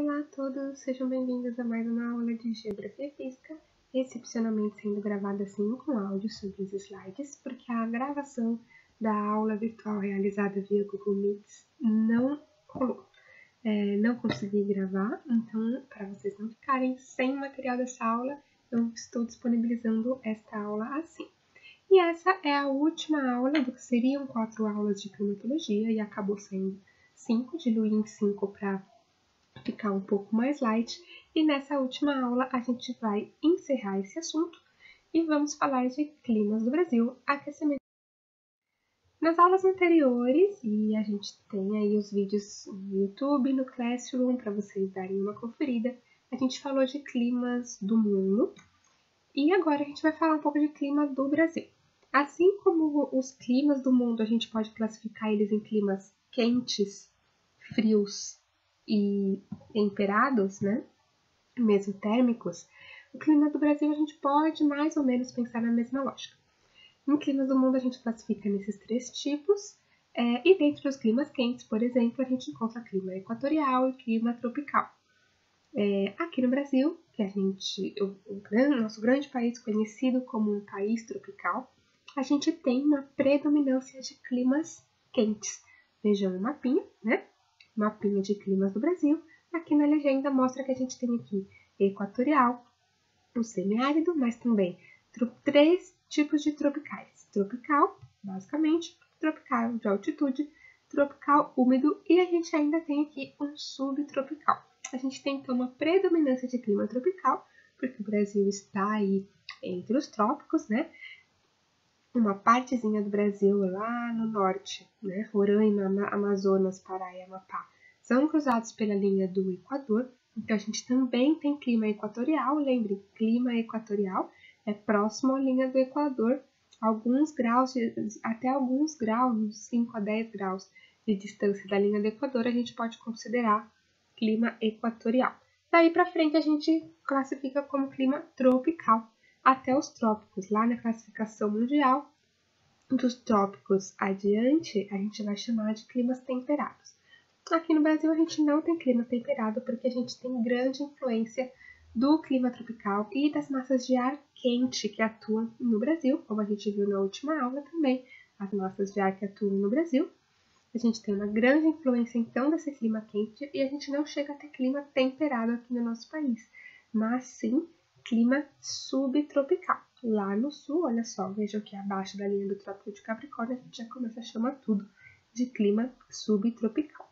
Olá a todos, sejam bem-vindos a mais uma aula de Geografia e Física, excepcionalmente sendo gravada assim com áudio sobre os slides, porque a gravação da aula virtual realizada via Google Meets não rolou. Não consegui gravar, então para vocês não ficarem sem o material dessa aula, eu estou disponibilizando esta aula assim. E essa é a última aula do que seriam 4 aulas de climatologia e acabou sendo 5, diluí em 5 para ficar um pouco mais light. E nessa última aula a gente vai encerrar esse assunto e vamos falar de climas do Brasil, aquecimento. Nas aulas anteriores, e a gente tem aí os vídeos no YouTube, no Classroom, para vocês darem uma conferida, a gente falou de climas do mundo e agora a gente vai falar um pouco de clima do Brasil. Assim como os climas do mundo, a gente pode classificar eles em climas quentes, frios e temperados, né? Mesotérmicos, o clima do Brasil a gente pode mais ou menos pensar na mesma lógica. Em climas do mundo a gente classifica nesses 3 tipos, e dentro dos climas quentes, por exemplo, a gente encontra clima equatorial e clima tropical. Aqui no Brasil, que nosso grande país conhecido como um país tropical, a gente tem uma predominância de climas quentes. Vejam o mapinha, né? Mapinha de climas do Brasil. Aqui na legenda mostra que a gente tem aqui equatorial, o semiárido, mas também 3 tipos de tropicais. Tropical, basicamente, tropical de altitude, tropical úmido e a gente ainda tem aqui um subtropical. A gente tem então uma predominância de clima tropical, porque o Brasil está aí entre os trópicos, né? Uma partezinha do Brasil lá no norte, né? Roraima, Amazonas, Pará e Amapá, são cruzados pela linha do Equador, então a gente também tem clima equatorial. Lembre, clima equatorial é próximo à linha do Equador, até alguns graus, 5 a 10 graus de distância da linha do Equador, a gente pode considerar clima equatorial. Daí para frente a gente classifica como clima tropical até os trópicos. Lá na classificação mundial, dos trópicos adiante, a gente vai chamar de climas temperados. Aqui no Brasil a gente não tem clima temperado porque a gente tem grande influência do clima tropical e das massas de ar quente que atuam no Brasil, como a gente viu na última aula também, as massas de ar que atuam no Brasil. A gente tem uma grande influência então desse clima quente e a gente não chega a ter clima temperado aqui no nosso país, mas sim clima subtropical. Lá no sul, olha só, vejam que abaixo da linha do Trópico de Capricórnio a gente já começa a chamar tudo de clima subtropical.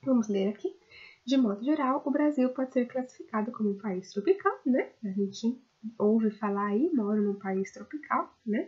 Vamos ler aqui. De modo geral, o Brasil pode ser classificado como um país tropical, né? A gente ouve falar aí, mora num país tropical, né?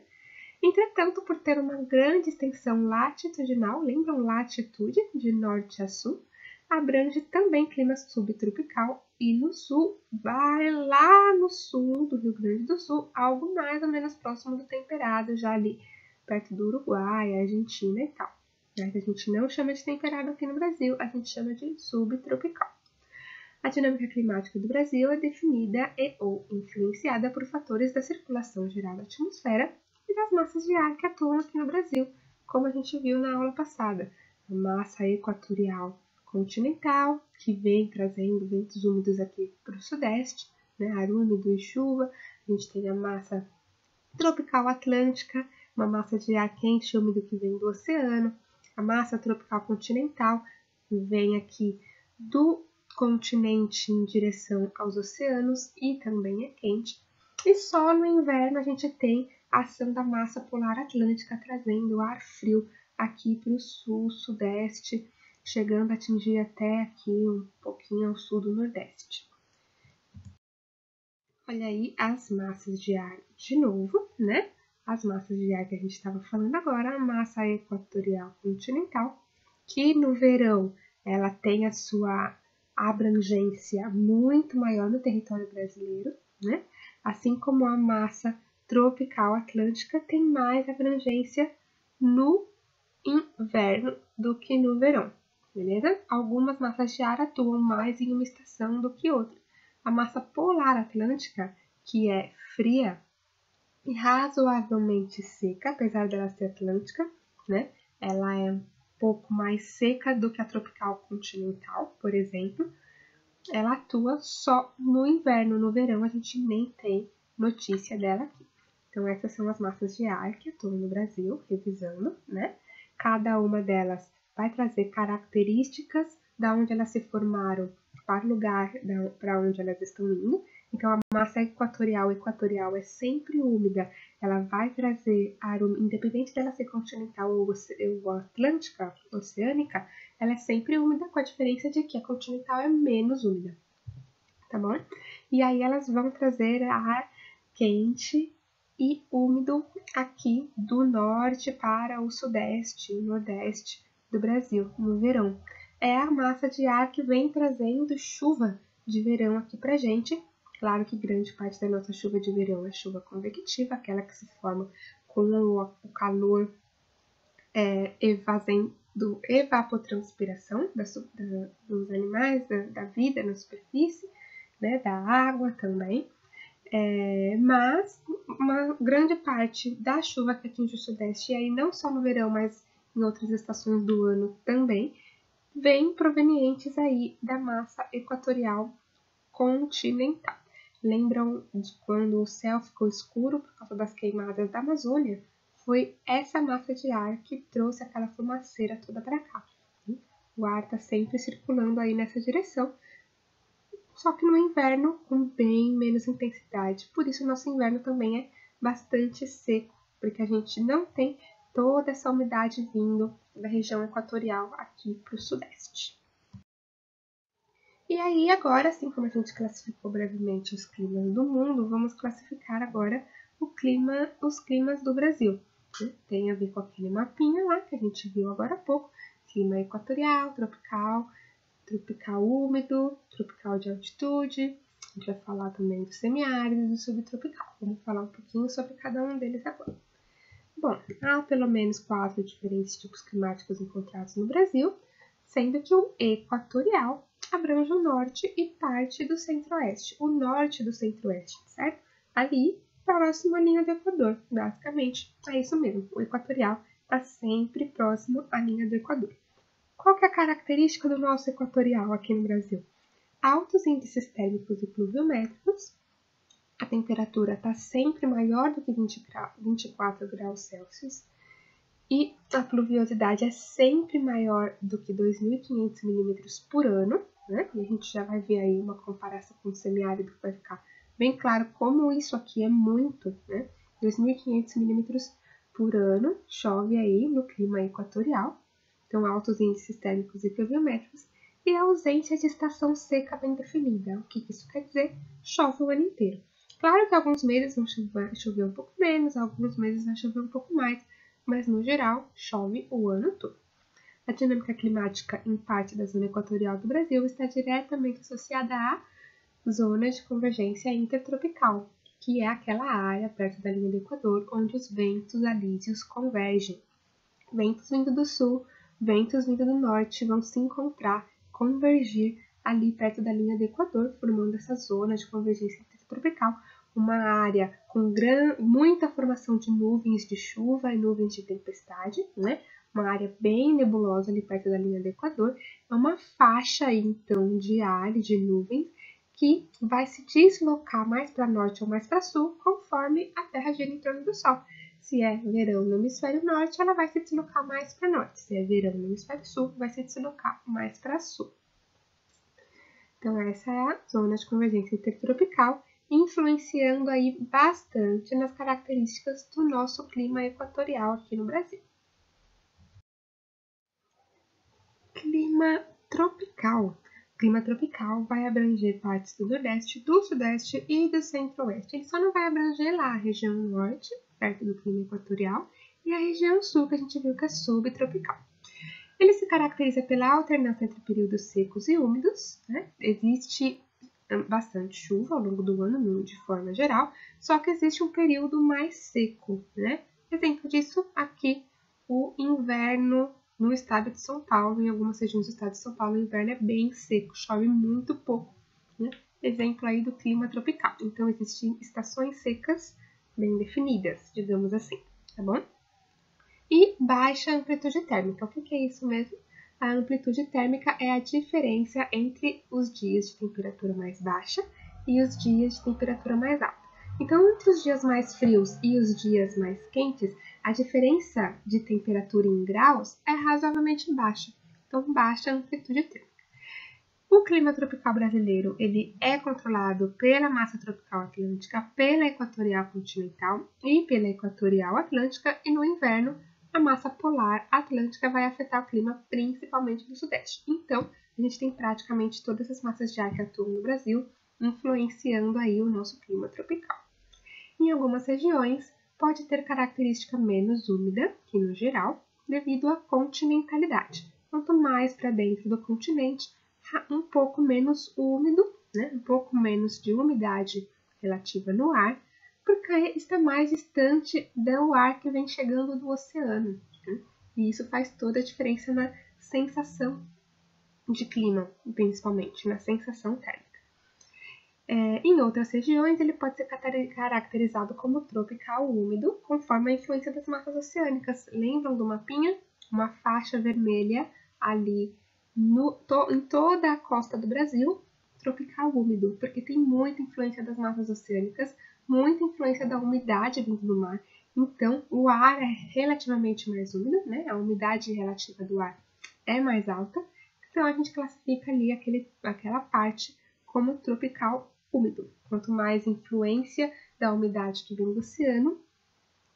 Entretanto, por ter uma grande extensão latitudinal, lembram latitude, de norte a sul, abrange também clima subtropical e no sul, vai lá no sul do Rio Grande do Sul, algo mais ou menos próximo do temperado, já ali perto do Uruguai, Argentina e tal. Mas a gente não chama de temperado aqui no Brasil, a gente chama de subtropical. A dinâmica climática do Brasil é definida ou influenciada por fatores da circulação geral da atmosfera e das massas de ar que atuam aqui no Brasil, como a gente viu na aula passada. A massa equatorial continental, que vem trazendo ventos úmidos aqui para o sudeste, né, ar úmido e chuva. A gente tem a massa tropical atlântica, uma massa de ar quente e úmido que vem do oceano. A massa tropical continental, que vem aqui do continente em direção aos oceanos e também é quente. E só no inverno a gente tem a ação da massa polar atlântica trazendo ar frio aqui para o sul, sudeste, chegando a atingir até aqui um pouquinho ao sul do nordeste. Olha aí as massas de ar de novo, né? As massas de ar que a gente estava falando agora, a massa equatorial continental, que no verão ela tem a sua abrangência muito maior no território brasileiro, né? Assim como a massa tropical atlântica tem mais abrangência no inverno do que no verão, beleza? Algumas massas de ar atuam mais em uma estação do que outra. A massa polar atlântica, que é fria e razoavelmente seca, apesar dela ser atlântica, né? Ela é um pouco mais seca do que a tropical continental, por exemplo. ela atua só no inverno, no verão a gente nem tem notícia dela aqui. Então essas são as massas de ar que atuam no Brasil, revisando, né? Cada uma delas vai trazer características da onde elas se formaram para o lugar para onde elas estão indo. Então a massa equatorial é sempre úmida, ela vai trazer ar úmido, independente dela ser continental ou atlântica, oceânica, ela é sempre úmida, com a diferença de que a continental é menos úmida, tá bom? E aí elas vão trazer ar quente e úmido aqui do norte para o sudeste e nordeste do Brasil, no verão. É a massa de ar que vem trazendo chuva de verão aqui pra gente. Claro que grande parte da nossa chuva de verão é chuva convectiva, aquela que se forma com o calor do evapotranspiração dos animais, da vida na superfície, né, da água também. Mas uma grande parte da chuva que atinge o sudeste, e aí não só no verão, mas em outras estações do ano também, vem provenientes aí da massa equatorial continental. Lembram de quando o céu ficou escuro por causa das queimadas da Amazônia? Foi essa massa de ar que trouxe aquela fumaceira toda para cá. O ar está sempre circulando aí nessa direção, só que no inverno com bem menos intensidade. Por isso o nosso inverno também é bastante seco, porque a gente não tem toda essa umidade vindo da região equatorial aqui para o sudeste. E aí agora, assim como a gente classificou brevemente os climas do mundo, vamos classificar agora os climas do Brasil. Tem a ver com aquele mapinha lá que a gente viu agora há pouco, clima equatorial, tropical úmido, tropical de altitude. A gente vai falar também do semiárido e do subtropical. Vamos falar um pouquinho sobre cada um deles agora. Bom, há pelo menos 4 diferentes tipos climáticos encontrados no Brasil, sendo que o equatorial abrange o norte e parte do centro-oeste. O norte do centro-oeste, certo? Ali, próximo à linha do Equador, basicamente. É isso mesmo, o equatorial está sempre próximo à linha do Equador. Qual que é a característica do nosso equatorial aqui no Brasil? Altos índices térmicos e pluviométricos. A temperatura está sempre maior do que 24 graus Celsius. E a pluviosidade é sempre maior do que 2.500 milímetros por ano. Né? E a gente já vai ver aí uma comparação com o semiárido que vai ficar bem claro como isso aqui é muito. Né? 2.500 milímetros por ano chove aí no clima equatorial. Então, altos índices térmicos e pluviométricos, e a ausência de estação seca bem definida. O que isso quer dizer? Chove o ano inteiro. Claro que alguns meses vão chover um pouco menos, alguns meses vai chover um pouco mais, mas no geral chove o ano todo. A dinâmica climática em parte da zona equatorial do Brasil está diretamente associada à zona de convergência intertropical, que é aquela área perto da linha do Equador onde os ventos alísios convergem. Ventos vindo do sul, ventos vindo do norte vão se encontrar, convergir ali perto da linha do Equador, formando essa zona de convergência intertropical, uma área com muita formação de nuvens de chuva e nuvens de tempestade, né? Uma área bem nebulosa ali perto da linha do Equador, é uma faixa aí, então de ar e de nuvens que vai se deslocar mais para norte ou mais para sul conforme a Terra gira em torno do Sol. Se é verão no hemisfério norte, ela vai se deslocar mais para norte. Se é verão no hemisfério sul, vai se deslocar mais para sul. Então, essa é a zona de convergência intertropical, influenciando aí bastante nas características do nosso clima equatorial aqui no Brasil. Clima tropical. O clima tropical vai abranger partes do nordeste, do sudeste e do centro-oeste. Ele só não vai abranger lá a região norte, perto do clima equatorial, e a região sul, que a gente viu que é subtropical. Ele se caracteriza pela alternância entre períodos secos e úmidos, né? Existe bastante chuva ao longo do ano, de forma geral, só que existe um período mais seco, né? Exemplo disso aqui, o inverno no estado de São Paulo, em algumas regiões do estado de São Paulo, o inverno é bem seco, chove muito pouco, né? Exemplo aí do clima tropical. Então, existem estações secas bem definidas, digamos assim, tá bom? E baixa amplitude térmica. O que é isso mesmo? A amplitude térmica é a diferença entre os dias de temperatura mais baixa e os dias de temperatura mais alta. Então, entre os dias mais frios e os dias mais quentes, a diferença de temperatura em graus é razoavelmente baixa. Então, baixa a amplitude térmica. O clima tropical brasileiro ele é controlado pela massa tropical atlântica, pela equatorial continental e pela equatorial atlântica, e no inverno a massa polar atlântica vai afetar o clima principalmente do sudeste. Então, a gente tem praticamente todas as massas de ar que atuam no Brasil influenciando aí o nosso clima tropical. Em algumas regiões, pode ter característica menos úmida que no geral, devido à continentalidade. Quanto mais para dentro do continente, um pouco menos úmido, né? Um pouco menos de umidade relativa no ar, porque está mais distante do ar que vem chegando do oceano. Né? E isso faz toda a diferença na sensação de clima, principalmente na sensação térmica. Em outras regiões, ele pode ser caracterizado como tropical úmido, conforme a influência das massas oceânicas. Lembram do mapinha? Uma faixa vermelha ali em toda a costa do Brasil, tropical úmido, porque tem muita influência das massas oceânicas, muita influência da umidade vindo do mar. Então, o ar é relativamente mais úmido, né? A umidade relativa do ar é mais alta. Então, a gente classifica ali aquela parte como tropical úmido. Quanto mais influência da umidade que vem do oceano,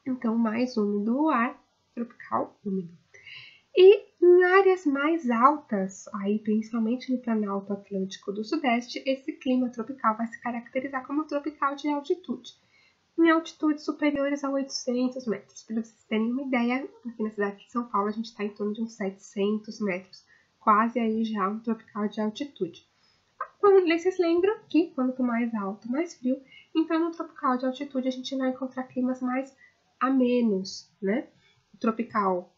então mais úmido o ar, tropical úmido. E em áreas mais altas, aí principalmente no Planalto Atlântico do Sudeste, esse clima tropical vai se caracterizar como tropical de altitude. Em altitudes superiores a 800 metros. Para vocês terem uma ideia, aqui na cidade de São Paulo a gente está em torno de uns 700 metros, quase aí já um tropical de altitude. Vocês lembram que quanto mais alto, mais frio, então no tropical de altitude a gente vai encontrar climas mais amenos, né? O tropical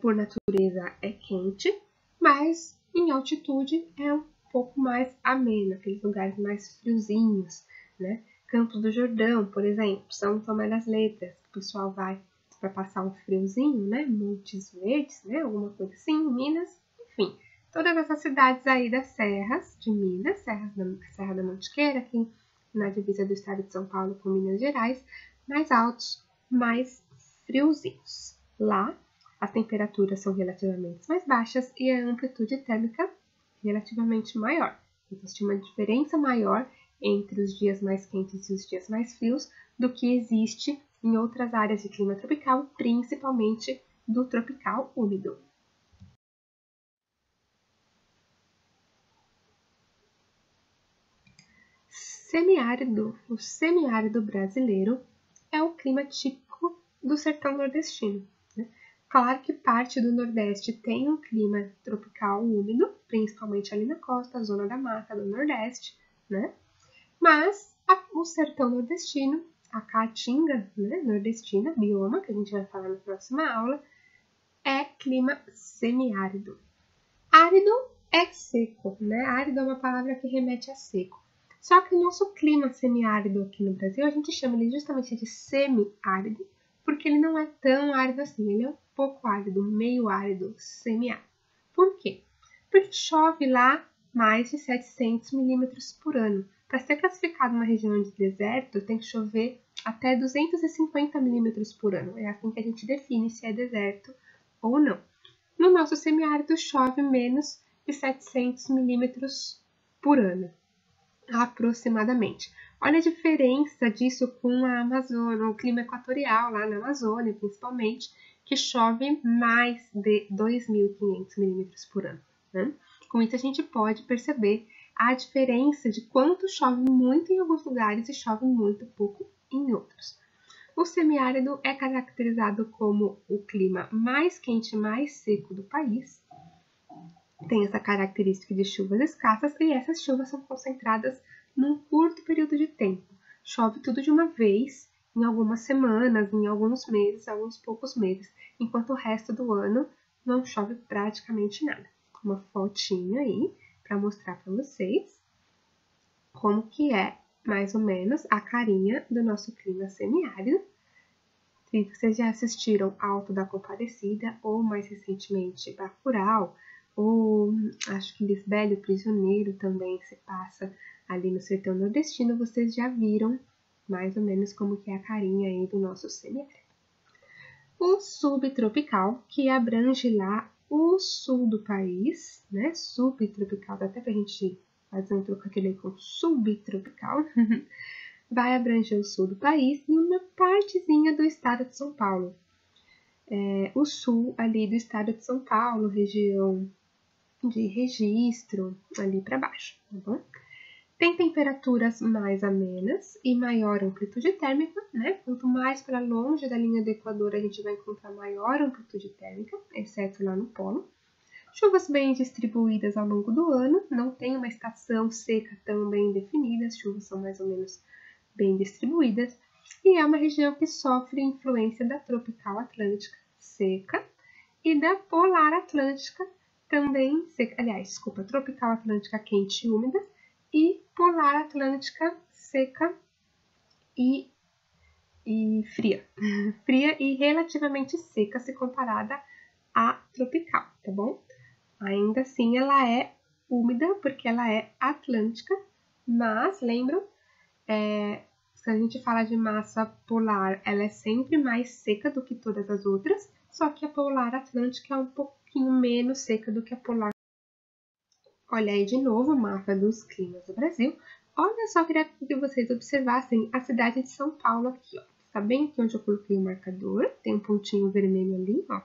por natureza é quente, mas em altitude é um pouco mais ameno, aqueles lugares mais friozinhos, né? Campos do Jordão, por exemplo, São Tomé das Letras, o pessoal vai para passar um friozinho, né? Montes Verdes, né? Alguma coisa assim, Minas, enfim. Todas essas cidades aí das serras de Minas, Serra da Mantiqueira, aqui na divisa do estado de São Paulo com Minas Gerais, mais altos, mais friozinhos. Lá, as temperaturas são relativamente mais baixas e a amplitude térmica relativamente maior. Então, existe uma diferença maior entre os dias mais quentes e os dias mais frios do que existe em outras áreas de clima tropical, principalmente do tropical úmido. Semiárido. O semiárido brasileiro é o clima típico do sertão nordestino. Né? Claro que parte do Nordeste tem um clima tropical úmido, principalmente ali na costa, zona da mata do Nordeste, né? Mas o sertão nordestino, a caatinga, né, nordestina, bioma, que a gente vai falar na próxima aula, é clima semiárido. Árido é seco, né? Árido é uma palavra que remete a seco. Só que o nosso clima semiárido aqui no Brasil, a gente chama ele justamente de semiárido, porque ele não é tão árido assim, ele é um pouco árido, meio árido, semiárido. Por quê? Porque chove lá mais de 700 milímetros por ano. Para ser classificado uma região de deserto, tem que chover até 250 milímetros por ano. É assim que a gente define se é deserto ou não. No nosso semiárido chove menos de 700 milímetros por ano, aproximadamente. Olha a diferença disso com a Amazônia, o clima equatorial lá na Amazônia, principalmente, que chove mais de 2.500 milímetros por ano. Né? Com isso a gente pode perceber a diferença de quanto chove muito em alguns lugares e chove muito pouco em outros. O semiárido é caracterizado como o clima mais quente e mais seco do país. Tem essa característica de chuvas escassas e essas chuvas são concentradas num curto período de tempo. Chove tudo de uma vez, em algumas semanas, em alguns meses, alguns poucos meses, enquanto o resto do ano não chove praticamente nada. Uma fotinha aí para mostrar para vocês como que é mais ou menos a carinha do nosso clima semiárido. Se vocês já assistiram Alto da Compadecida, ou mais recentemente Bacurau, ou acho que Lisbela e o Prisioneiro também se passa ali no sertão nordestino, vocês já viram mais ou menos como que é a carinha aí do nosso semiárido. O subtropical, que abrange lá o sul do país, né? Subtropical, dá até pra gente fazer um trocadilho com subtropical, vai abranger o sul do país e uma partezinha do estado de São Paulo. O sul ali do estado de São Paulo, região de Registro, ali para baixo, tá bom? Tem temperaturas mais amenas e maior amplitude térmica, né? Quanto mais para longe da linha do Equador, a gente vai encontrar maior amplitude térmica, exceto lá no polo. Chuvas bem distribuídas ao longo do ano, não tem uma estação seca tão bem definida, as chuvas são mais ou menos bem distribuídas, e é uma região que sofre influência da tropical atlântica seca e da polar atlântica também seca, tropical atlântica quente e úmida, e polar atlântica seca e fria. Fria e relativamente seca se comparada à tropical, tá bom? Ainda assim, ela é úmida porque ela é atlântica, mas lembram, se a gente fala de massa polar, ela é sempre mais seca do que todas as outras, só que a polar atlântica é um pouquinho menos seca do que a polar. Olha aí de novo o mapa dos climas do Brasil. Olha só, queria que vocês observassem a cidade de São Paulo aqui, ó. Tá bem aqui onde eu coloquei o marcador, tem um pontinho vermelho ali, ó.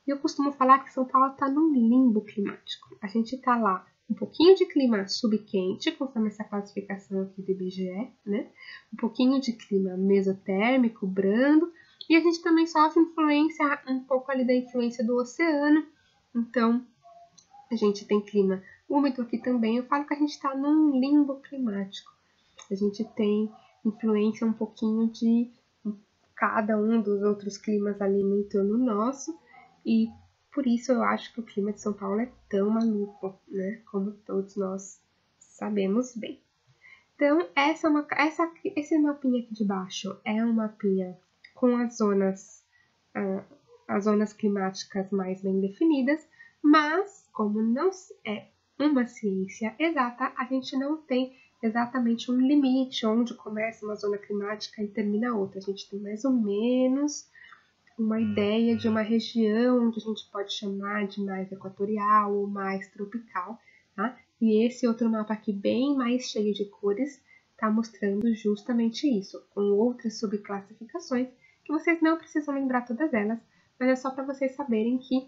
E eu costumo falar que São Paulo tá num limbo climático. A gente tá lá um pouquinho de clima subquente, conforme essa classificação aqui do IBGE, né? Um pouquinho de clima mesotérmico, brando, e a gente também sofre influência, um pouco ali da influência do oceano. Então, a gente tem clima úmido aqui também. Eu falo que a gente está num limbo climático. A gente tem influência um pouquinho de cada um dos outros climas ali no entorno nosso, e por isso eu acho que o clima de São Paulo é tão maluco, né? Como todos nós sabemos bem. Então, esse mapinha aqui de baixo é um mapinha com as zonas climáticas mais bem definidas, mas como não é uma ciência exata, a gente não tem exatamente um limite onde começa uma zona climática e termina outra. A gente tem mais ou menos uma ideia de uma região onde a gente pode chamar de mais equatorial ou mais tropical, tá? E esse outro mapa aqui, bem mais cheio de cores, está mostrando justamente isso, com outras subclassificações, que vocês não precisam lembrar todas elas, mas é só para vocês saberem que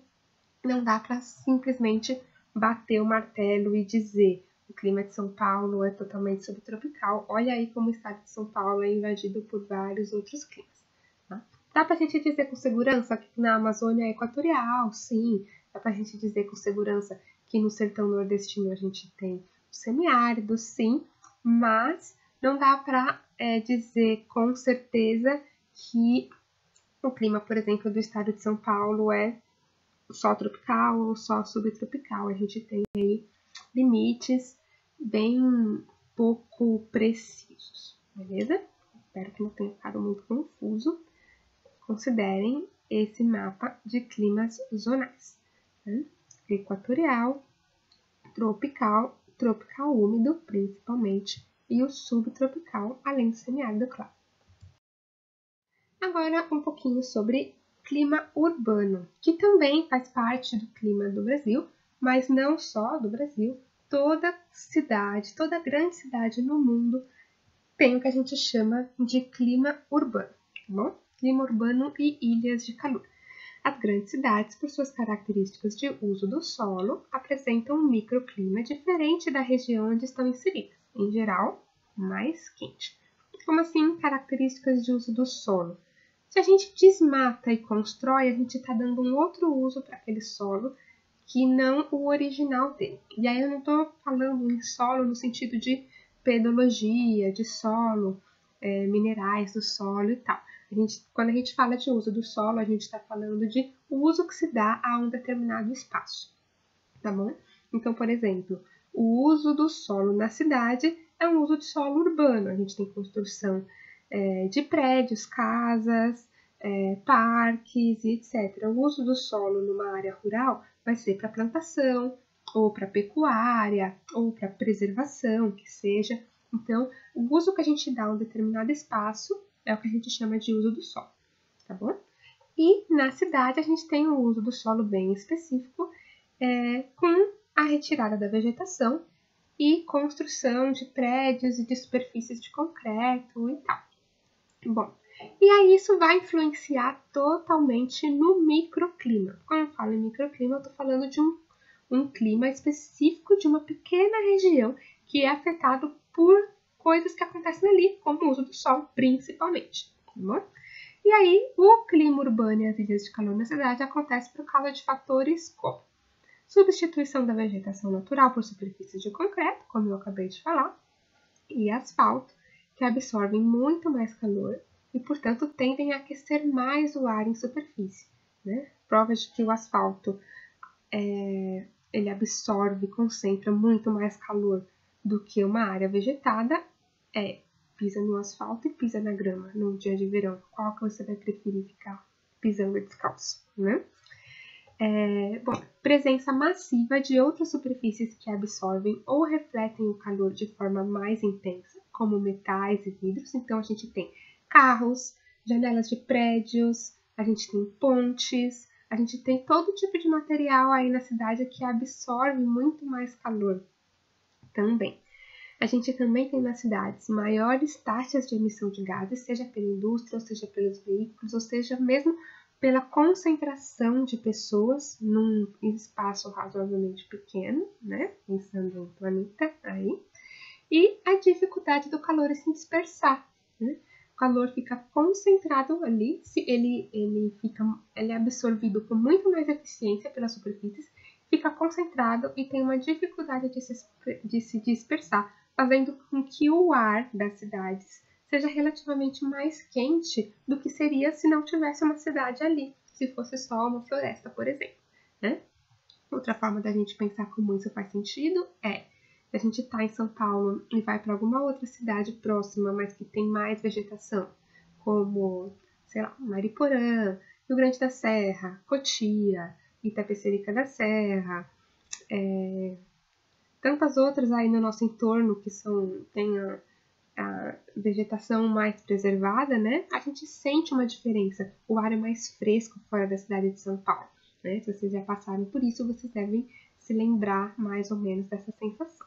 não dá para simplesmente bater o martelo e dizer o clima de São Paulo é totalmente subtropical. Olha aí como o estado de São Paulo é invadido por vários outros climas. Tá? Dá para a gente dizer com segurança que na Amazônia é equatorial, sim. Dá para a gente dizer com segurança que no sertão nordestino a gente tem o semiárido, sim. Mas não dá para dizer com certeza que o clima, por exemplo, do estado de São Paulo é só tropical ou só subtropical. A gente tem aí limites bem pouco precisos, beleza? Espero que não tenha ficado muito confuso. Considerem esse mapa de climas zonais, né? Equatorial, tropical, tropical úmido, principalmente, e o subtropical, além do semiárido, claro. Agora, um pouquinho sobre clima urbano, que também faz parte do clima do Brasil, mas não só do Brasil. Toda cidade, toda grande cidade no mundo tem o que a gente chama de clima urbano, tá bom? Clima urbano e ilhas de calor. As grandes cidades, por suas características de uso do solo, apresentam um microclima diferente da região onde estão inseridas, em geral, mais quente. Como assim, características de uso do solo? Se a gente desmata e constrói, a gente está dando um outro uso para aquele solo que não o original dele. E aí eu não estou falando em solo no sentido de pedologia, de solo, minerais do solo e tal. Quando a gente fala de uso do solo, a gente está falando de uso que se dá a um determinado espaço, tá bom? Então, por exemplo, o uso do solo na cidade é um uso de solo urbano. A gente tem construção de prédios, casas, parques e etc. O uso do solo numa área rural vai ser para plantação, ou para pecuária, ou para preservação, que seja. Então, o uso que a gente dá a um determinado espaço é o que a gente chama de uso do solo, tá bom? E na cidade a gente tem o uso do solo bem específico, com a retirada da vegetação e construção de prédios e de superfícies de concreto e tal. Bom, e aí isso vai influenciar totalmente no microclima. Quando eu falo em microclima, eu estou falando de um clima específico de uma pequena região que é afetado por coisas que acontecem ali, como o uso do sol, principalmente. Tá bom? E aí, o clima urbano e as ilhas de calor na cidade acontece por causa de fatores como substituição da vegetação natural por superfícies de concreto, como eu acabei de falar, e asfalto, que absorvem muito mais calor e, portanto, tendem a aquecer mais o ar em superfície. Né? Provas de que o asfalto ele absorve e concentra muito mais calor do que uma área vegetada pisa no asfalto e pisa na grama num dia de verão. Qual que você vai preferir ficar pisando descalço, né? Bom, presença massiva de outras superfícies que absorvem ou refletem o calor de forma mais intensa, como metais e vidros. Então, a gente tem carros, janelas de prédios, a gente tem pontes, a gente tem todo tipo de material aí na cidade que absorve muito mais calor também. A gente também tem nas cidades maiores taxas de emissão de gases, seja pela indústria, ou seja pelos veículos, ou seja mesmo pela concentração de pessoas num espaço razoavelmente pequeno, né? Pensando no planeta aí. E a dificuldade do calor se dispersar, né? O calor fica concentrado ali, ele é absorvido com muito mais eficiência pelas superfícies, fica concentrado e tem uma dificuldade de se dispersar, fazendo com que o ar das cidades seja relativamente mais quente do que seria se não tivesse uma cidade ali, se fosse só uma floresta, por exemplo. Né? Outra forma da gente pensar como isso faz sentido é se a gente está em São Paulo e vai para alguma outra cidade próxima, mas que tem mais vegetação, como, sei lá, Mariporã, Rio Grande da Serra, Cotia, Itapecerica da Serra, tantas outras aí no nosso entorno que tem a vegetação mais preservada, né? A gente sente uma diferença. O ar é mais fresco fora da cidade de São Paulo, né? Se vocês já passaram por isso, vocês devem se lembrar mais ou menos dessa sensação.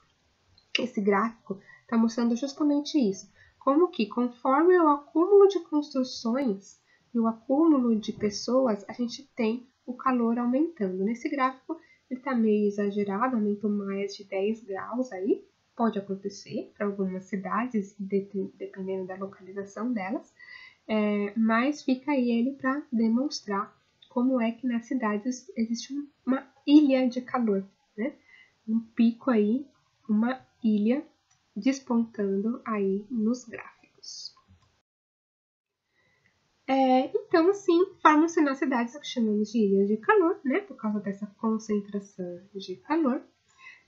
Esse gráfico está mostrando justamente isso. Como que, conforme o acúmulo de construções e o acúmulo de pessoas, a gente tem o calor aumentando. Nesse gráfico, ele está meio exagerado, aumentou mais de 10 graus aí. Pode acontecer para algumas cidades, dependendo da localização delas, mas fica aí ele para demonstrar como é que nas cidades existe uma ilha de calor, né? Um pico aí, uma ilha despontando aí nos gráficos. Então, assim, formam-se nas cidades o que chamamos de ilhas de calor, né? Por causa dessa concentração de calor.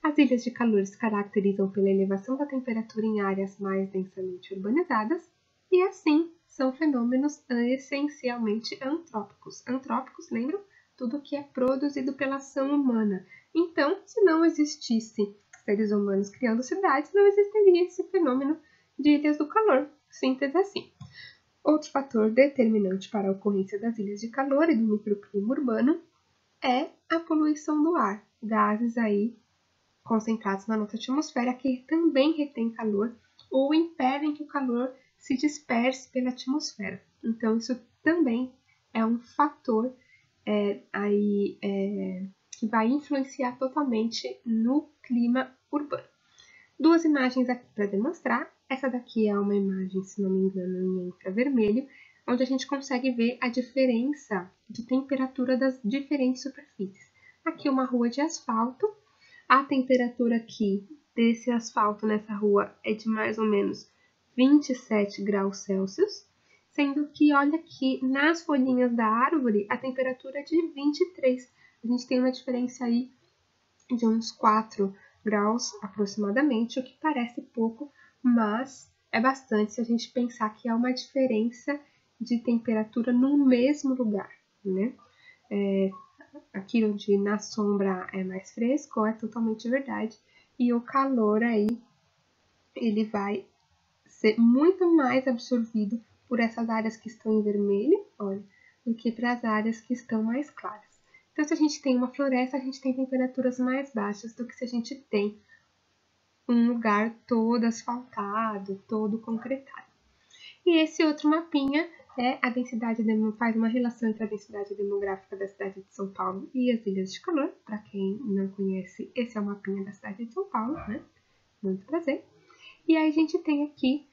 As ilhas de calor se caracterizam pela elevação da temperatura em áreas mais densamente urbanizadas e, assim, são fenômenos essencialmente antrópicos. Antrópicos, lembram? Tudo que é produzido pela ação humana. Então, se não existisse seres humanos criando cidades, não existiria esse fenômeno de ilhas do calor. Síntese assim. Outro fator determinante para a ocorrência das ilhas de calor e do microclima urbano é a poluição do ar. Gases aí concentrados na nossa atmosfera que também retém calor ou impedem que o calor se disperse pela atmosfera. Então, isso também é um fator que vai influenciar totalmente no clima urbano. Duas imagens aqui para demonstrar. Essa daqui é uma imagem, se não me engano, em infravermelho, onde a gente consegue ver a diferença de temperatura das diferentes superfícies. Aqui uma rua de asfalto. A temperatura aqui desse asfalto nessa rua é de mais ou menos 27 graus Celsius, sendo que, olha aqui, nas folhinhas da árvore, a temperatura é de 23. A gente tem uma diferença aí de uns 4 graus aproximadamente, o que parece pouco, mas é bastante se a gente pensar que há uma diferença de temperatura no mesmo lugar, né? Aqui onde na sombra é mais fresco, é totalmente verdade, e o calor aí, ele vai ser muito mais absorvido por essas áreas que estão em vermelho, olha, do que para as áreas que estão mais claras. Então, se a gente tem uma floresta, a gente tem temperaturas mais baixas do que se a gente tem um lugar todo asfaltado, todo concretado. E esse outro mapinha é a densidade, faz uma relação entre a densidade demográfica da cidade de São Paulo e as Ilhas de Calor. Para quem não conhece, esse é o mapinha da cidade de São Paulo, né? Muito prazer. E aí a gente tem aqui,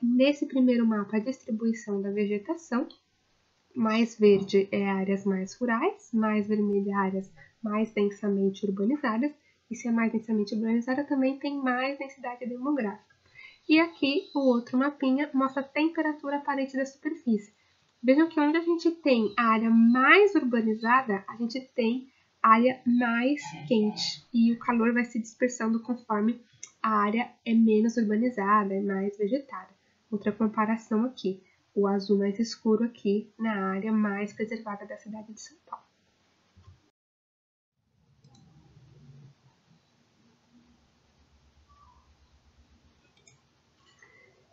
nesse primeiro mapa, a distribuição da vegetação. Mais verde é áreas mais rurais, mais vermelha áreas mais densamente urbanizadas. E se é mais densamente urbanizada, também tem mais densidade demográfica. E aqui o outro mapinha mostra a temperatura aparente da superfície. Vejam que onde a gente tem a área mais urbanizada, a gente tem a área mais quente. E o calor vai se dispersando conforme a área é menos urbanizada, é mais vegetada. Outra comparação aqui, o azul mais escuro aqui na área mais preservada da cidade de São Paulo.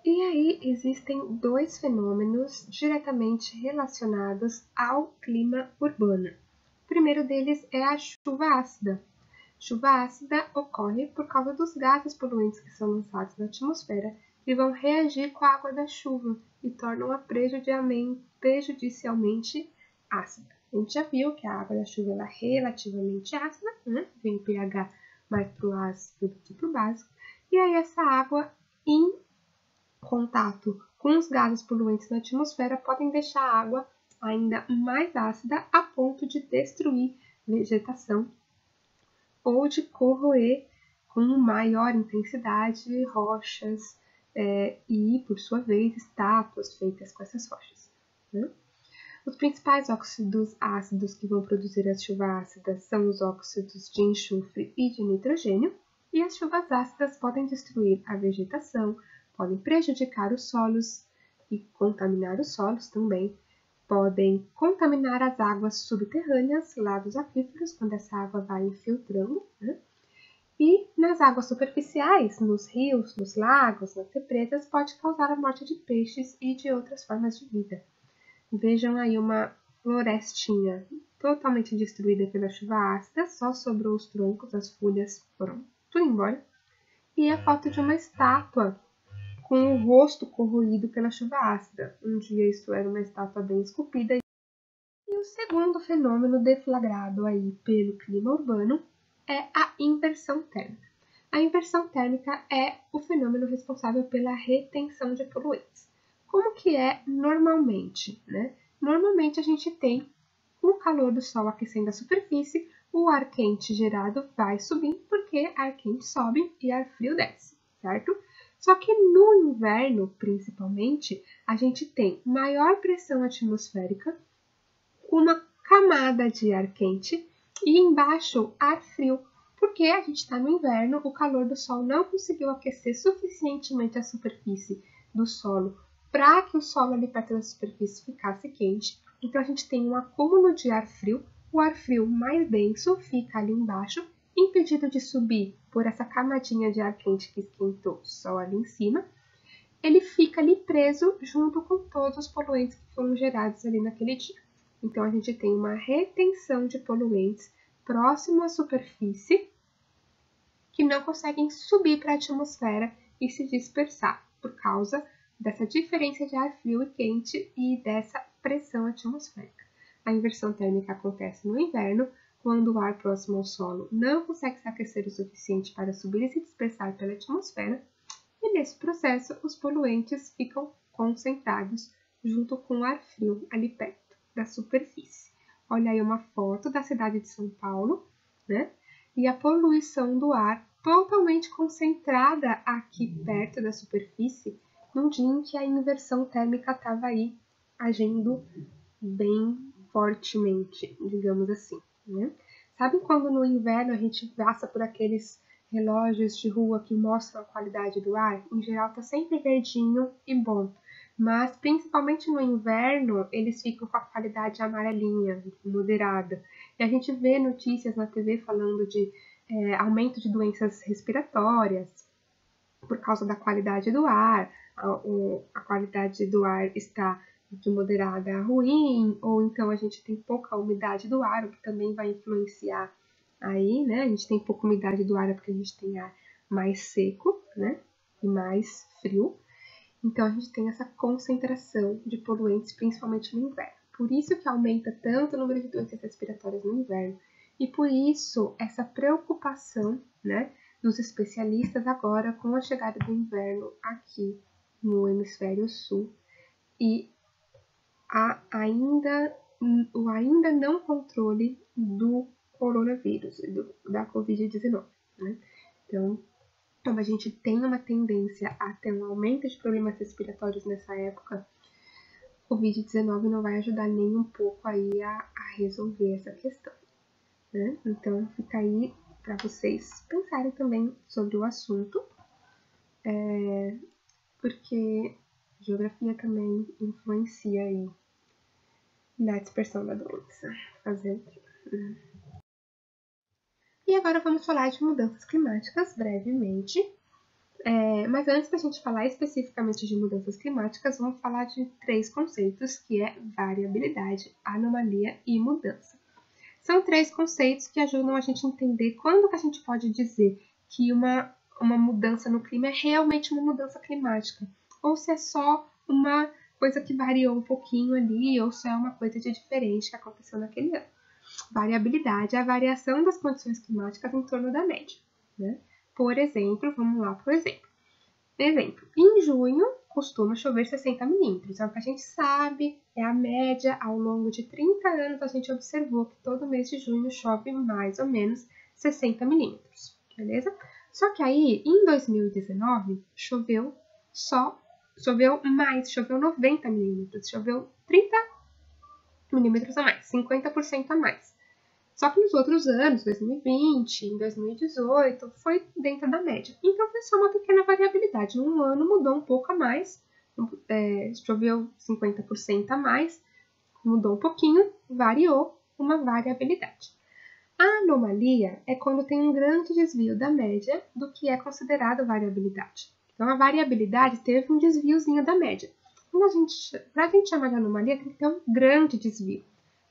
E aí existem dois fenômenos diretamente relacionados ao clima urbano. O primeiro deles é a chuva ácida. Chuva ácida ocorre por causa dos gases poluentes que são lançados na atmosfera e vão reagir com a água da chuva e tornam-a prejudicialmente ácida. A gente já viu que a água da chuva é relativamente ácida, né? Tem pH mais para o ácido do que para o básico. E aí essa água em contato com os gases poluentes na atmosfera podem deixar a água ainda mais ácida a ponto de destruir vegetação ou de corroer com maior intensidade rochas e, por sua vez, estátuas feitas com essas rochas. Né? Os principais óxidos ácidos que vão produzir as chuvas ácidas são os óxidos de enxofre e de nitrogênio, e as chuvas ácidas podem destruir a vegetação, podem prejudicar os solos e contaminar os solos também, podem contaminar as águas subterrâneas lá dos aquíferos, quando essa água vai infiltrando, né? E nas águas superficiais, nos rios, nos lagos, nas represas, pode causar a morte de peixes e de outras formas de vida. Vejam aí uma florestinha totalmente destruída pela chuva ácida, só sobrou os troncos, as folhas foram tudo embora. E a foto de uma estátua com o rosto corroído pela chuva ácida. Um dia isso era uma estátua bem esculpida. E o segundo fenômeno deflagrado aí pelo clima urbano é a inversão térmica. A inversão térmica é o fenômeno responsável pela retenção de poluentes. Como que é normalmente, né? Normalmente a gente tem o calor do sol aquecendo a superfície, o ar quente gerado vai subindo, porque ar quente sobe e ar frio desce, certo? Só que no inverno, principalmente, a gente tem maior pressão atmosférica, uma camada de ar quente e embaixo ar frio, porque a gente está no inverno, o calor do sol não conseguiu aquecer suficientemente a superfície do solo para que o solo ali perto da superfície ficasse quente. Então a gente tem um acúmulo de ar frio, o ar frio mais denso fica ali embaixo, impedido de subir por essa camadinha de ar quente que esquentou só ali em cima. Ele fica ali preso junto com todos os poluentes que foram gerados ali naquele dia. Então a gente tem uma retenção de poluentes próximo à superfície que não conseguem subir para a atmosfera e se dispersar por causa dessa diferença de ar frio e quente e dessa pressão atmosférica. A inversão térmica acontece no inverno, quando o ar próximo ao solo não consegue se aquecer o suficiente para subir e se dispersar pela atmosfera, e nesse processo os poluentes ficam concentrados junto com o ar frio ali perto da superfície. Olha aí uma foto da cidade de São Paulo, né? E a poluição do ar totalmente concentrada aqui perto da superfície, num dia em que a inversão térmica estava aí agindo bem fortemente, digamos assim, né? Sabe quando no inverno a gente passa por aqueles relógios de rua que mostram a qualidade do ar? Em geral tá sempre verdinho e bom. mas principalmente no inverno eles ficam com a qualidade amarelinha, moderada. E a gente vê notícias na TV falando de aumento de doenças respiratórias por causa da qualidade do ar, a qualidade do ar está de moderada a ruim, ou então a gente tem pouca umidade do ar, o que também vai influenciar aí, né? A gente tem pouca umidade do ar porque a gente tem ar mais seco, né? E mais frio. Então a gente tem essa concentração de poluentes, principalmente no inverno. Por isso que aumenta tanto o número de doenças respiratórias no inverno. E por isso essa preocupação, né, dos especialistas agora com a chegada do inverno aqui no hemisfério sul e o ainda não controle do coronavírus, da Covid-19, né? Então, como a gente tem uma tendência a ter um aumento de problemas respiratórios nessa época, o Covid-19 não vai ajudar nem um pouco aí a resolver essa questão, né? Então, fica aí para vocês pensarem também sobre o assunto, porque geografia também influencia aí na dispersão da doença. Fazer o quê? E agora vamos falar de mudanças climáticas brevemente. Mas antes da gente falar especificamente de mudanças climáticas, vamos falar de 3 conceitos, que é variabilidade, anomalia e mudança. São 3 conceitos que ajudam a gente a entender quando que a gente pode dizer que uma mudança no clima é realmente uma mudança climática, ou se é só uma coisa que variou um pouquinho ali, ou se é uma coisa de diferente que aconteceu naquele ano. Variabilidade é a variação das condições climáticas em torno da média, né? Por exemplo, vamos lá por exemplo. Exemplo, em junho costuma chover 60 milímetros, é o que a gente sabe, é a média. Ao longo de 30 anos a gente observou que todo mês de junho chove mais ou menos 60 milímetros, beleza? Só que aí, em 2019, choveu 90 milímetros, choveu 30 milímetros a mais, 50% a mais. Só que nos outros anos, 2020, em 2018, foi dentro da média. Então foi só uma pequena variabilidade. Num ano mudou um pouco a mais, choveu 50% a mais, mudou um pouquinho, variou uma variabilidade. A anomalia é quando tem um grande desvio da média do que é considerado variabilidade. Então a variabilidade teve um desviozinho da média. Para a gente chamar de anomalia, tem que ter um grande desvio.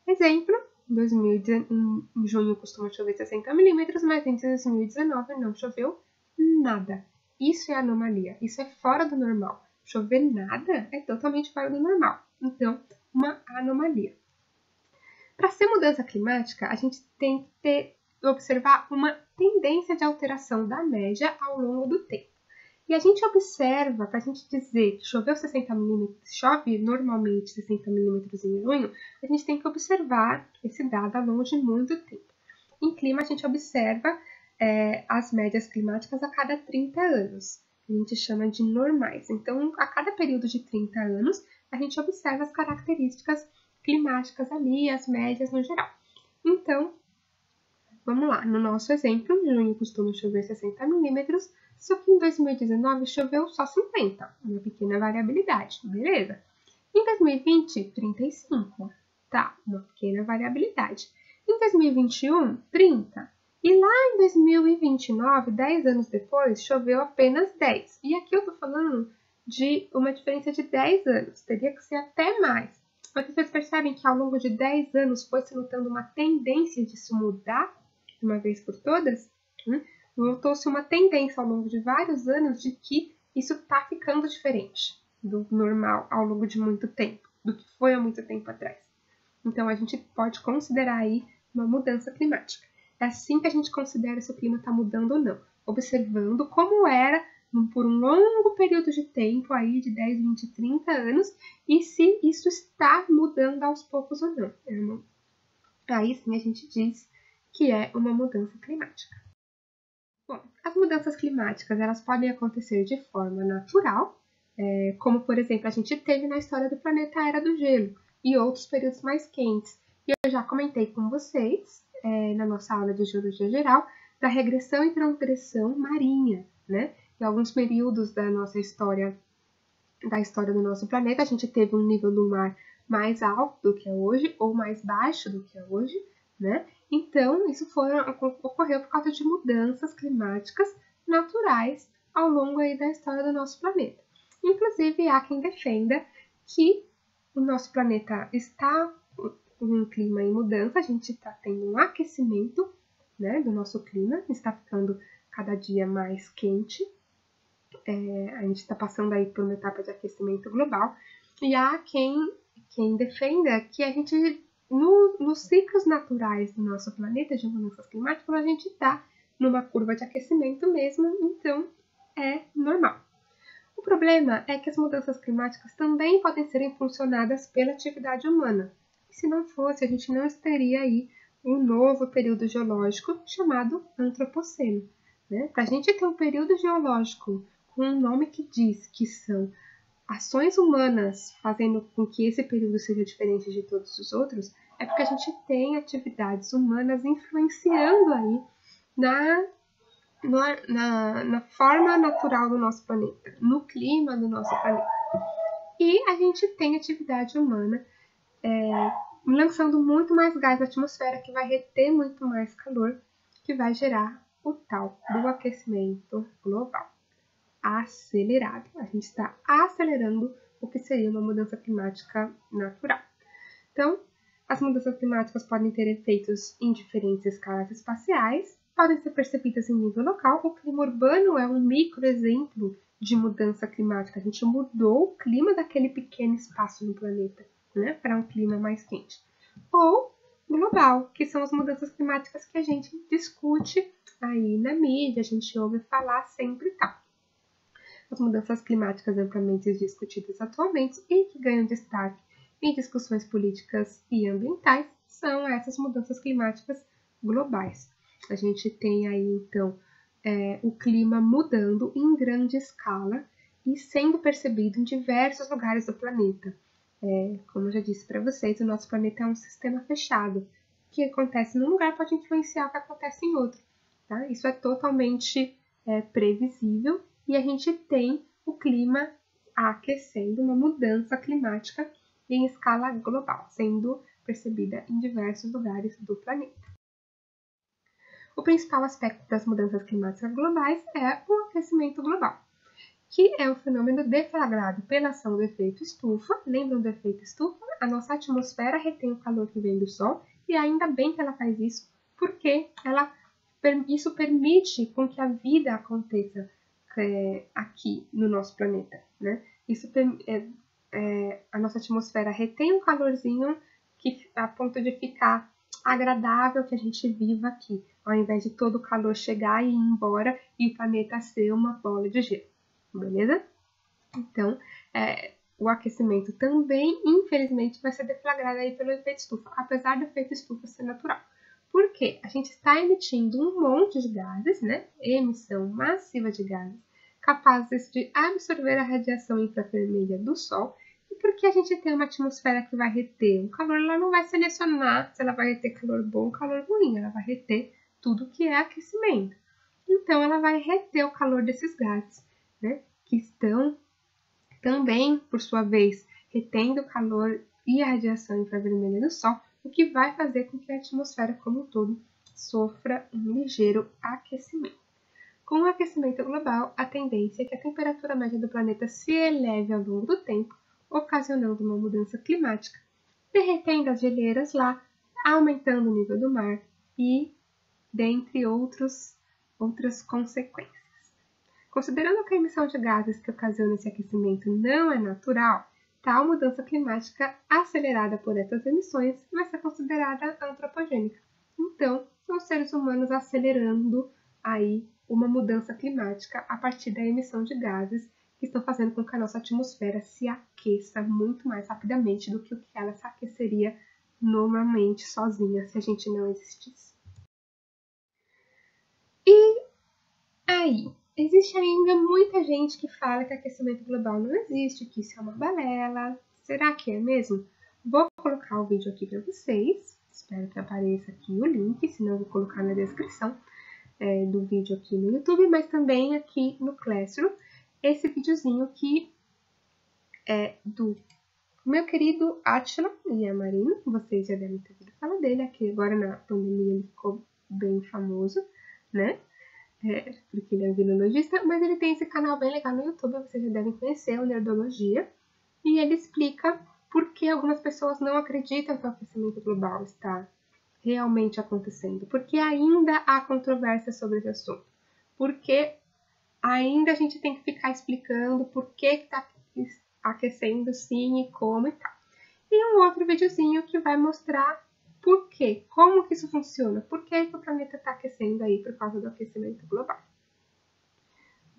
Exemplo, em junho costuma chover 60 milímetros, mas em 2019 não choveu nada. Isso é anomalia, isso é fora do normal. Chover nada é totalmente fora do normal. Então, uma anomalia. Para ser mudança climática, a gente tem que observar uma tendência de alteração da média ao longo do tempo. E a gente observa, para a gente dizer que choveu 60 milímetros, chove normalmente 60 milímetros em junho, a gente tem que observar esse dado ao longo de muito tempo. Em clima, a gente observa as médias climáticas a cada 30 anos. A gente chama de normais. Então, a cada período de 30 anos, a gente observa as características climáticas ali, as médias no geral. Então, vamos lá. No nosso exemplo, em junho costuma chover 60 milímetros, só que em 2019 choveu só 50, uma pequena variabilidade, beleza? Em 2020, 35, tá, uma pequena variabilidade. Em 2021, 30. E lá em 2029, 10 anos depois, choveu apenas 10. E aqui eu tô falando de uma diferença de 10 anos, teria que ser até mais. Mas vocês percebem que ao longo de 10 anos foi se notando uma tendência disso mudar de uma vez por todas? Notou-se uma tendência ao longo de vários anos de que isso está ficando diferente do normal ao longo de muito tempo, do que foi há muito tempo atrás. Então, a gente pode considerar aí uma mudança climática. É assim que a gente considera se o clima está mudando ou não, observando como era por um longo período de tempo, aí de 10, 20, 30 anos, e se isso está mudando aos poucos ou não. Aí sim a gente diz que é uma mudança climática. Bom, as mudanças climáticas elas podem acontecer de forma natural, como por exemplo a gente teve na história do planeta a Era do Gelo e outros períodos mais quentes. E eu já comentei com vocês, na nossa aula de Geologia Geral, da regressão e transgressão marinha, né? Em alguns períodos da nossa história da história do nosso planeta, a gente teve um nível do mar mais alto do que é hoje, ou mais baixo do que é hoje, né? Então, isso ocorreu por causa de mudanças climáticas naturais ao longo aí da história do nosso planeta. Inclusive, há quem defenda que o nosso planeta está com um clima em mudança, a gente está tendo um aquecimento, né, do nosso clima, está ficando cada dia mais quente, a gente está passando aí por uma etapa de aquecimento global, e há quem defenda que a gente, nos ciclos naturais do nosso planeta de mudanças climáticas, a gente está numa curva de aquecimento mesmo, então é normal. O problema é que as mudanças climáticas também podem ser impulsionadas pela atividade humana. E se não fosse, a gente não teria aí um novo período geológico chamado Antropoceno. Né? Para a gente ter um período geológico com um nome que diz que são ações humanas fazendo com que esse período seja diferente de todos os outros, é porque a gente tem atividades humanas influenciando aí na forma natural do nosso planeta, no clima do nosso planeta. E a gente tem atividade humana lançando muito mais gás na atmosfera, que vai reter muito mais calor, que vai gerar o tal do aquecimento global acelerado. A gente está acelerando o que seria uma mudança climática natural. Então, as mudanças climáticas podem ter efeitos em diferentes escalas espaciais, podem ser percebidas em nível local. O clima urbano é um micro exemplo de mudança climática. A gente mudou o clima daquele pequeno espaço no planeta, né, para um clima mais quente. Ou global, que são as mudanças climáticas que a gente discute aí na mídia, a gente ouve falar sempre e tal. As mudanças climáticas amplamente discutidas atualmente e que ganham destaque em discussões políticas e ambientais são essas mudanças climáticas globais. A gente tem aí, então, o clima mudando em grande escala e sendo percebido em diversos lugares do planeta. Como eu já disse para vocês, o nosso planeta é um sistema fechado. O que acontece num lugar pode influenciar o que acontece em outro. Tá? Isso é totalmente previsível e a gente tem o clima aquecendo, uma mudança climática em escala global, sendo percebida em diversos lugares do planeta. O principal aspecto das mudanças climáticas globais é o aquecimento global, que é um fenômeno deflagrado pela ação do efeito estufa. Lembram do efeito estufa? A nossa atmosfera retém o calor que vem do Sol, e ainda bem que ela faz isso, porque isso permite com que a vida aconteça aqui no nosso planeta, né? A nossa atmosfera retém um calorzinho a ponto de ficar agradável que a gente viva aqui, ao invés de todo o calor chegar e ir embora e o planeta ser uma bola de gelo, beleza? Então, o aquecimento também, infelizmente, vai ser deflagrado aí pelo efeito estufa, apesar do efeito estufa ser natural. Por quê? A gente está emitindo um monte de gases, né? Emissão massiva de gases, capazes de absorver a radiação infravermelha do Sol, e porque a gente tem uma atmosfera que vai reter o calor, ela não vai selecionar se ela vai reter calor bom ou calor ruim, ela vai reter tudo que é aquecimento. Então, ela vai reter o calor desses gases, né? Que estão também, por sua vez, retendo o calor e a radiação infravermelha do Sol, o que vai fazer com que a atmosfera como um todo sofra um ligeiro aquecimento. Com o aquecimento global, a tendência é que a temperatura média do planeta se eleve ao longo do tempo, ocasionando uma mudança climática, derretendo as geleiras lá, aumentando o nível do mar e dentre outras consequências. Considerando que a emissão de gases que ocasiona esse aquecimento não é natural, tal mudança climática acelerada por essas emissões vai ser considerada antropogênica. Então, são os seres humanos acelerando aí uma mudança climática a partir da emissão de gases que estão fazendo com que a nossa atmosfera se aqueça muito mais rapidamente do que o que ela se aqueceria normalmente sozinha se a gente não existisse. E aí, existe ainda muita gente que fala que aquecimento global não existe, que isso é uma balela. Será que é mesmo? Vou colocar o vídeo aqui para vocês. Espero que apareça aqui o link, senão eu vou colocar na descrição do vídeo aqui no YouTube, mas também aqui no Classroom, esse videozinho que é do meu querido Átila Yamarino. Vocês já devem ter ouvido falar dele, aqui agora na pandemia ele ficou bem famoso, né? Porque ele é um virologista, mas ele tem esse canal bem legal no YouTube, vocês já devem conhecer, o Nerdologia, e ele explica por que algumas pessoas não acreditam que o aquecimento global está realmente acontecendo, porque ainda há controvérsia sobre esse assunto, porque ainda a gente tem que ficar explicando por que está aquecendo sim e como e tal. E um outro videozinho que vai mostrar por quê, como que isso funciona, por que o planeta está aquecendo aí por causa do aquecimento global.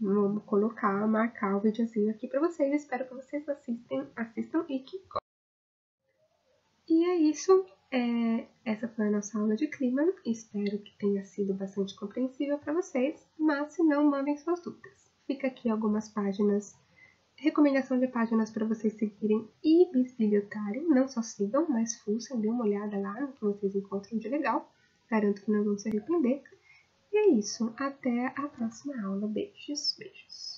Vamos marcar o videozinho aqui para vocês, espero que vocês assistam e que gostem. E é isso, essa foi a nossa aula de clima, espero que tenha sido bastante compreensível para vocês, mas se não, mandem suas dúvidas. Fica aqui algumas páginas, recomendação de páginas para vocês seguirem e bisbilhotarem, não só sigam, mas fuçem, dêem uma olhada lá no que vocês encontram de legal, garanto que não vão se arrepender. E é isso, até a próxima aula, beijos, beijos.